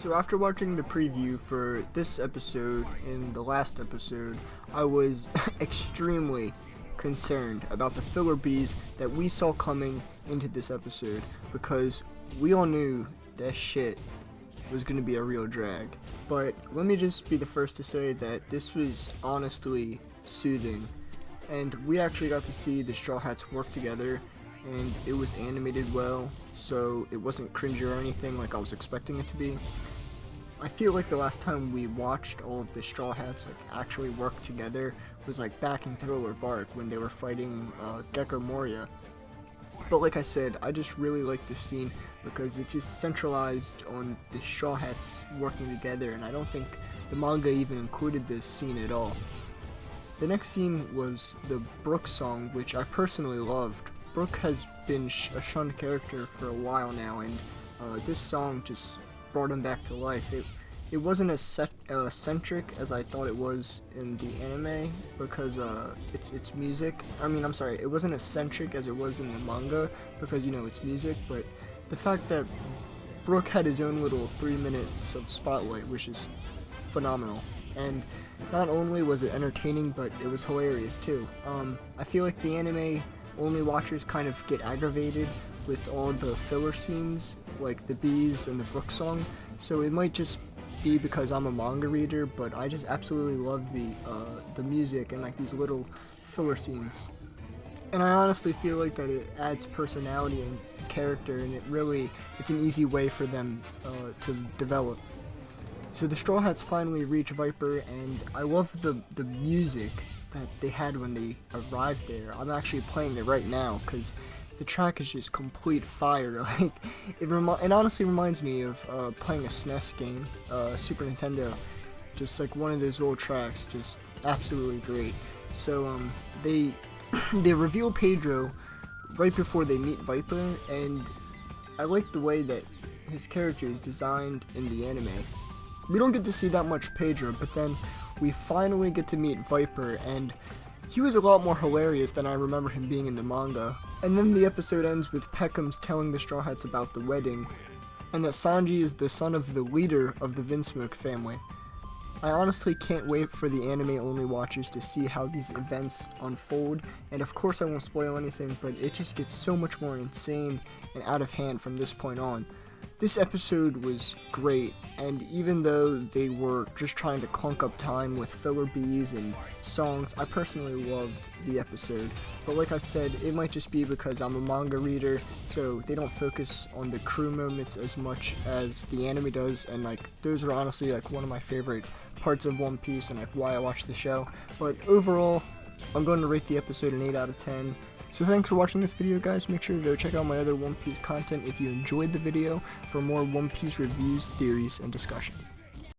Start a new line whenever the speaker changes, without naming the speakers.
So after watching the preview for this episode and the last episode, I was extremely concerned about the filler bees that we saw coming into this episode, because we all knew that shit was going to be a real drag. But let me just be the first to say that this was honestly soothing, and we actually got to see the Straw Hats work together, and it was animated well, so it wasn't cringy or anything like I was expecting it to be. I feel like the last time we watched all of the Straw Hats actually work together was back in Thriller Bark when they were fighting Gecko Moria. But like I said, I just really like this scene because it just centralized on the Straw Hats working together, and I don't think the manga even included this scene at all. The next scene was the Brook song, which I personally loved. Brook has been a shunned character for a while now, and this song just brought him back to life. It wasn't as eccentric as I thought it was in the anime, because it's music. It wasn't as eccentric as it was in the manga because it's music. But the fact that Brook had his own little 3 minutes of spotlight was just phenomenal. And not only was it entertaining, but it was hilarious too. I feel like the anime only watchers kind of get aggravated with all the filler scenes, like the bees and the Brook song, so it might just be because I'm a manga reader, but I just absolutely love the music and these little filler scenes. And I honestly feel like that it adds personality and character, and it's an easy way for them to develop. So the Straw Hats finally reach Viper, and I love the music that they had when they arrived there. I'm actually playing it right now because the track is just complete fire. It honestly reminds me of playing a SNES game, Super Nintendo. Just one of those old tracks, just absolutely great. So they reveal Pedro right before they meet Viper, and I like the way that his character is designed in the anime. We don't get to see that much Pedro, but then we finally get to meet Viper, and he was a lot more hilarious than I remember him being in the manga. And then the episode ends with Peckham's telling the Straw Hats about the wedding, and that Sanji is the son of the leader of the Vinsmoke family. I honestly can't wait for the anime-only watchers to see how these events unfold, and of course I won't spoil anything, but it just gets so much more insane and out of hand from this point on. This episode was great, and even though they were just trying to clunk up time with filler bees and songs, I personally loved the episode. But like I said, it might just be because I'm a manga reader, so they don't focus on the crew moments as much as the anime does, and those are honestly one of my favorite parts of One Piece and why I watch the show. But overall, I'm going to rate the episode an 8 out of 10. So thanks for watching this video, guys. Make sure to go check out my other One Piece content if you enjoyed the video for more One Piece reviews, theories, and discussion.